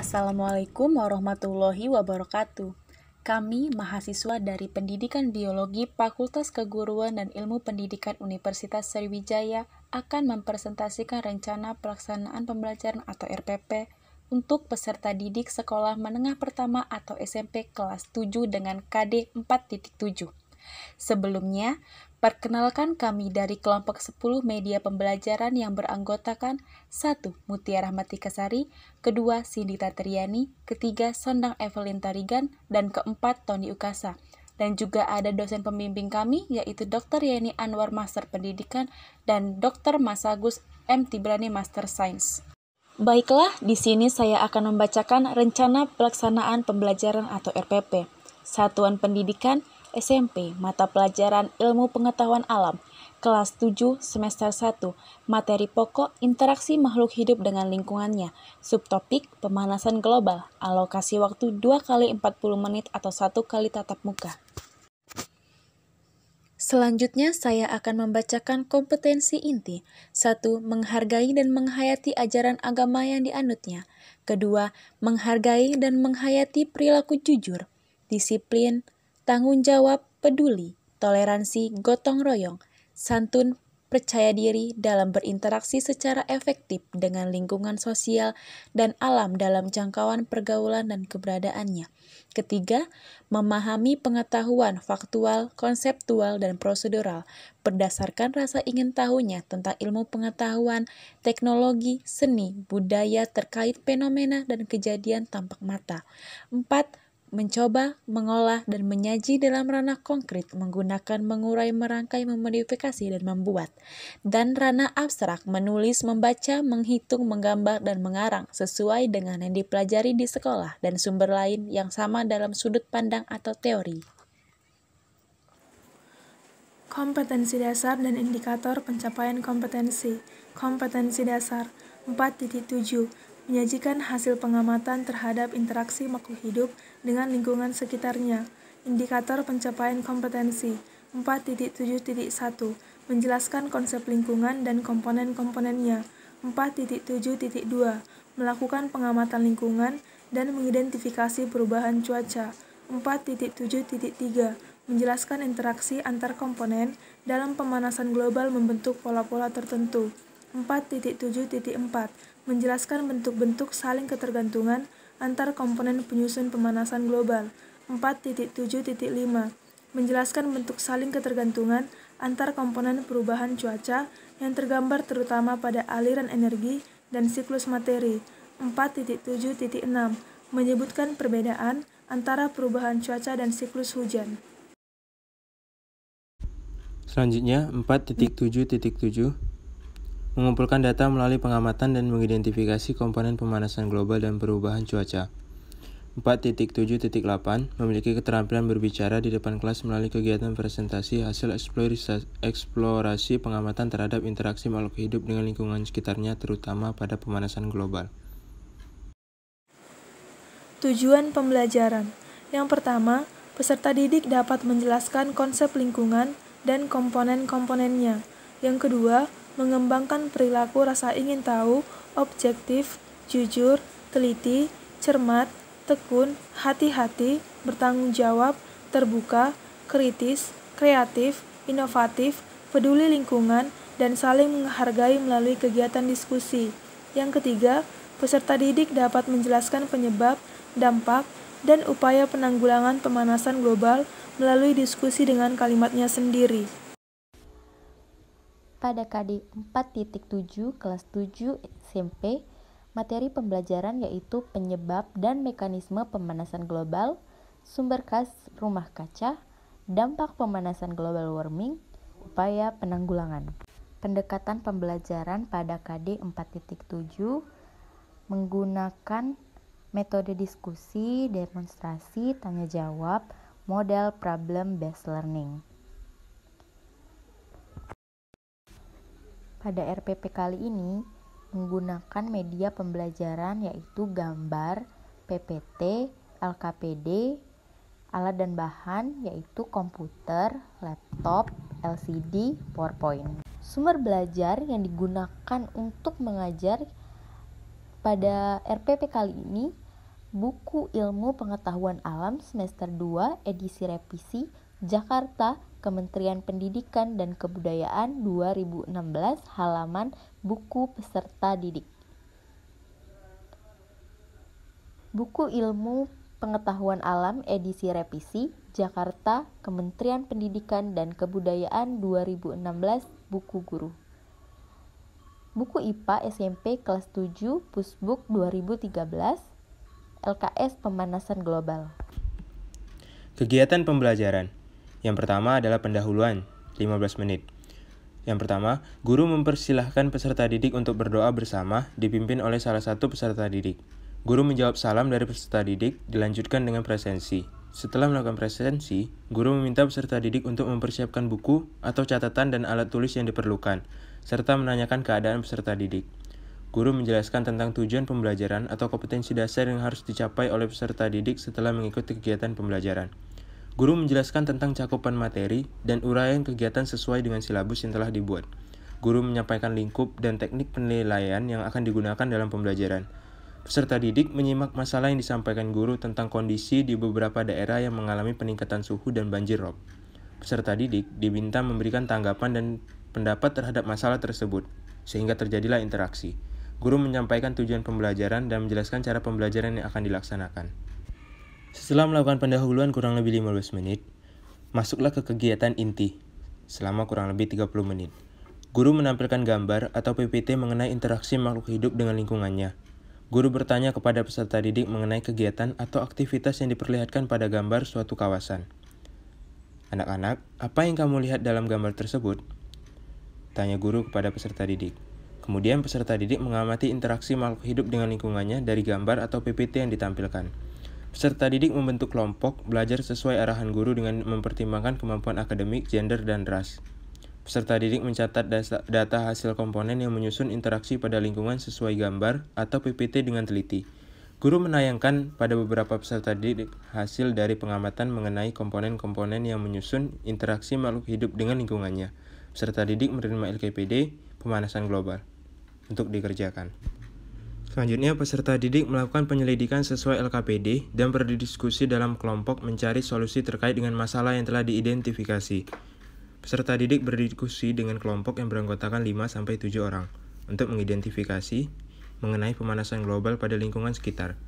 Assalamualaikum warahmatullahi wabarakatuh. Kami mahasiswa dari Pendidikan Biologi Fakultas Keguruan dan Ilmu Pendidikan Universitas Sriwijaya akan mempresentasikan rencana pelaksanaan pembelajaran atau RPP untuk peserta didik sekolah menengah pertama atau SMP kelas 7 dengan KD 4.7. Sebelumnya, perkenalkan kami dari kelompok 10 media pembelajaran yang beranggotakan 1. Mutiara Matikasari, kedua Sindita Triani, ketiga Sondang Evelyn Tarigan, dan keempat Tony Ukasa. Dan juga ada dosen pembimbing kami yaitu Dr. Yeni Anwar Master Pendidikan dan Dr. Masagus M. Tibrani Master Sains. Baiklah, di sini saya akan membacakan rencana pelaksanaan pembelajaran atau RPP. Satuan Pendidikan SMP, mata pelajaran Ilmu Pengetahuan Alam, kelas 7, semester 1, materi pokok interaksi makhluk hidup dengan lingkungannya, subtopik pemanasan global, alokasi waktu 2 kali 40 menit atau 1 kali tatap muka. Selanjutnya, saya akan membacakan kompetensi inti. 1. Menghargai dan menghayati ajaran agama yang dianutnya. Kedua, menghargai dan menghayati perilaku jujur, disiplin, tanggung jawab, peduli, toleransi, gotong royong, santun, percaya diri dalam berinteraksi secara efektif dengan lingkungan sosial dan alam dalam jangkauan pergaulan dan keberadaannya. Ketiga, memahami pengetahuan faktual, konseptual, dan prosedural berdasarkan rasa ingin tahunya tentang ilmu pengetahuan, teknologi, seni, budaya terkait fenomena dan kejadian tampak mata. 4. Mencoba, mengolah, dan menyaji dalam ranah konkret menggunakan mengurai, merangkai, memodifikasi, dan membuat. Dan ranah abstrak, menulis, membaca, menghitung, menggambar, dan mengarang sesuai dengan yang dipelajari di sekolah dan sumber lain yang sama dalam sudut pandang atau teori. Kompetensi dasar dan indikator pencapaian kompetensi. Kompetensi dasar 4.7 menyajikan hasil pengamatan terhadap interaksi makhluk hidup dengan lingkungan sekitarnya. Indikator pencapaian kompetensi 4.7.1 menjelaskan konsep lingkungan dan komponen-komponennya. 4.7.2 melakukan pengamatan lingkungan dan mengidentifikasi perubahan cuaca. 4.7.3 menjelaskan interaksi antar komponen dalam pemanasan global membentuk pola-pola tertentu. 4.7.4 menjelaskan bentuk-bentuk saling ketergantungan antar komponen penyusun pemanasan global. 4.7.5 menjelaskan bentuk saling ketergantungan antar komponen perubahan cuaca yang tergambar terutama pada aliran energi dan siklus materi. 4.7.6 menyebutkan perbedaan antara perubahan cuaca dan siklus hujan. Selanjutnya, 4.7.7 mengumpulkan data melalui pengamatan dan mengidentifikasi komponen pemanasan global dan perubahan cuaca. 4.7.8 memiliki keterampilan berbicara di depan kelas melalui kegiatan presentasi hasil eksplorasi pengamatan terhadap interaksi makhluk hidup dengan lingkungan sekitarnya terutama pada pemanasan global. Tujuan pembelajaran. Yang pertama, peserta didik dapat menjelaskan konsep lingkungan dan komponen-komponennya. Yang kedua, mengembangkan perilaku rasa ingin tahu, objektif, jujur, teliti, cermat, tekun, hati-hati, bertanggung jawab, terbuka, kritis, kreatif, inovatif, peduli lingkungan, dan saling menghargai melalui kegiatan diskusi. Yang ketiga, peserta didik dapat menjelaskan penyebab, dampak, dan upaya penanggulangan pemanasan global melalui diskusi dengan kalimatnya sendiri. Pada KD 4.7 kelas 7 SMP, materi pembelajaran yaitu penyebab dan mekanisme pemanasan global, sumber gas rumah kaca, dampak pemanasan global warming, upaya penanggulangan. Pendekatan pembelajaran pada KD 4.7 menggunakan metode diskusi, demonstrasi, tanya jawab, model problem based learning. Pada RPP kali ini menggunakan media pembelajaran yaitu gambar, PPT, LKPD, alat dan bahan yaitu komputer, laptop, LCD, PowerPoint. Sumber belajar yang digunakan untuk mengajar pada RPP kali ini Buku Ilmu Pengetahuan Alam semester 2 edisi revisi Jakarta, Kementerian Pendidikan dan Kebudayaan 2016, halaman buku peserta didik. Buku Ilmu Pengetahuan Alam edisi revisi Jakarta, Kementerian Pendidikan dan Kebudayaan 2016, buku guru. Buku IPA SMP kelas 7 Pusbuk 2013, LKS Pemanasan Global. Kegiatan pembelajaran. Yang pertama adalah pendahuluan, 15 menit. Yang pertama, guru mempersilahkan peserta didik untuk berdoa bersama, dipimpin oleh salah satu peserta didik. Guru menjawab salam dari peserta didik, dilanjutkan dengan presensi. Setelah melakukan presensi, guru meminta peserta didik untuk mempersiapkan buku atau catatan dan alat tulis yang diperlukan, serta menanyakan keadaan peserta didik. Guru menjelaskan tentang tujuan pembelajaran atau kompetensi dasar yang harus dicapai oleh peserta didik setelah mengikuti kegiatan pembelajaran. Guru menjelaskan tentang cakupan materi dan uraian kegiatan sesuai dengan silabus yang telah dibuat. Guru menyampaikan lingkup dan teknik penilaian yang akan digunakan dalam pembelajaran. Peserta didik menyimak masalah yang disampaikan guru tentang kondisi di beberapa daerah yang mengalami peningkatan suhu dan banjir rob. Peserta didik diminta memberikan tanggapan dan pendapat terhadap masalah tersebut, sehingga terjadilah interaksi. Guru menyampaikan tujuan pembelajaran dan menjelaskan cara pembelajaran yang akan dilaksanakan. Setelah melakukan pendahuluan kurang lebih 15 menit, masuklah ke kegiatan inti selama kurang lebih 30 menit. Guru menampilkan gambar atau PPT mengenai interaksi makhluk hidup dengan lingkungannya. Guru bertanya kepada peserta didik mengenai kegiatan atau aktivitas yang diperlihatkan pada gambar suatu kawasan. Anak-anak, apa yang kamu lihat dalam gambar tersebut? Tanya guru kepada peserta didik. Kemudian peserta didik mengamati interaksi makhluk hidup dengan lingkungannya dari gambar atau PPT yang ditampilkan. Peserta didik membentuk kelompok, belajar sesuai arahan guru dengan mempertimbangkan kemampuan akademik, gender, dan ras. Peserta didik mencatat data hasil komponen yang menyusun interaksi pada lingkungan sesuai gambar atau PPT dengan teliti. Guru menayangkan pada beberapa peserta didik hasil dari pengamatan mengenai komponen-komponen yang menyusun interaksi makhluk hidup dengan lingkungannya. Peserta didik menerima LKPD, pemanasan global, untuk dikerjakan. Selanjutnya, peserta didik melakukan penyelidikan sesuai LKPD dan berdiskusi dalam kelompok mencari solusi terkait dengan masalah yang telah diidentifikasi. Peserta didik berdiskusi dengan kelompok yang beranggotakan 5-7 orang untuk mengidentifikasi mengenai pemanasan global pada lingkungan sekitar.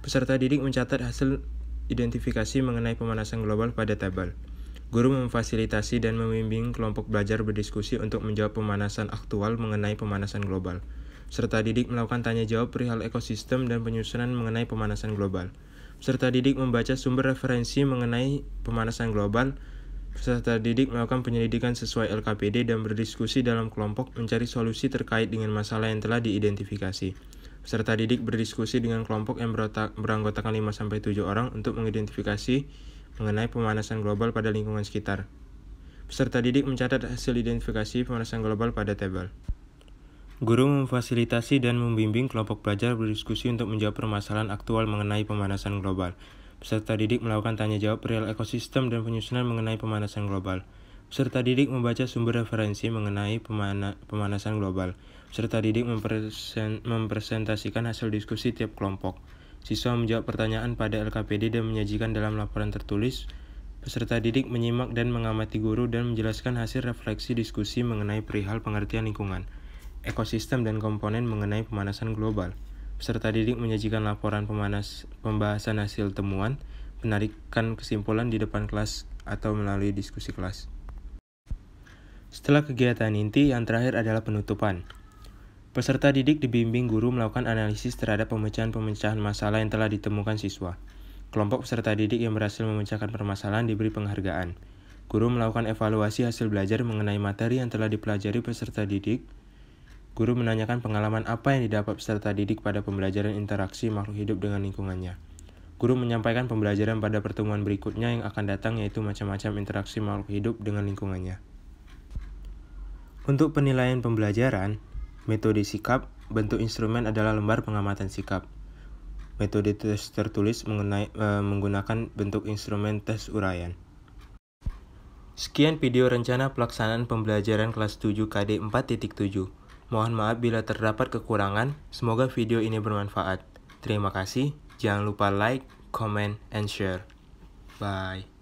Peserta didik mencatat hasil identifikasi mengenai pemanasan global pada tabel. Guru memfasilitasi dan membimbing kelompok belajar berdiskusi untuk menjawab pemanasan aktual mengenai pemanasan global. Peserta didik melakukan tanya jawab perihal ekosistem dan penyusunan mengenai pemanasan global. Peserta didik membaca sumber referensi mengenai pemanasan global. Peserta didik melakukan penyelidikan sesuai LKPD dan berdiskusi dalam kelompok mencari solusi terkait dengan masalah yang telah diidentifikasi. Peserta didik berdiskusi dengan kelompok yang beranggotakan 5-7 orang untuk mengidentifikasi mengenai pemanasan global pada lingkungan sekitar. Peserta didik mencatat hasil identifikasi pemanasan global pada tabel. Guru memfasilitasi dan membimbing kelompok belajar berdiskusi untuk menjawab permasalahan aktual mengenai pemanasan global. Peserta didik melakukan tanya jawab perihal ekosistem dan penyusunan mengenai pemanasan global. Peserta didik membaca sumber referensi mengenai pemanasan global. Peserta didik mempresentasikan hasil diskusi tiap kelompok. Siswa menjawab pertanyaan pada LKPD dan menyajikan dalam laporan tertulis. Peserta didik menyimak dan mengamati guru dan menjelaskan hasil refleksi diskusi mengenai perihal pengertian lingkungan, ekosistem dan komponen mengenai pemanasan global. Peserta didik menyajikan laporan pembahasan hasil temuan, penarikan kesimpulan di depan kelas atau melalui diskusi kelas. Setelah kegiatan inti, yang terakhir adalah penutupan. Peserta didik dibimbing guru melakukan analisis terhadap pemecahan-pemecahan masalah yang telah ditemukan siswa. Kelompok peserta didik yang berhasil memecahkan permasalahan diberi penghargaan. Guru melakukan evaluasi hasil belajar mengenai materi yang telah dipelajari peserta didik. Guru menanyakan pengalaman apa yang didapat peserta didik pada pembelajaran interaksi makhluk hidup dengan lingkungannya. Guru menyampaikan pembelajaran pada pertemuan berikutnya yang akan datang, yaitu macam-macam interaksi makhluk hidup dengan lingkungannya. Untuk penilaian pembelajaran, metode sikap, bentuk instrumen adalah lembar pengamatan sikap. Metode tes tertulis menggunakan bentuk instrumen tes uraian. Sekian video rencana pelaksanaan pembelajaran kelas 7 KD 4.7. Mohon maaf bila terdapat kekurangan, semoga video ini bermanfaat. Terima kasih. Jangan lupa like, comment, and share. Bye.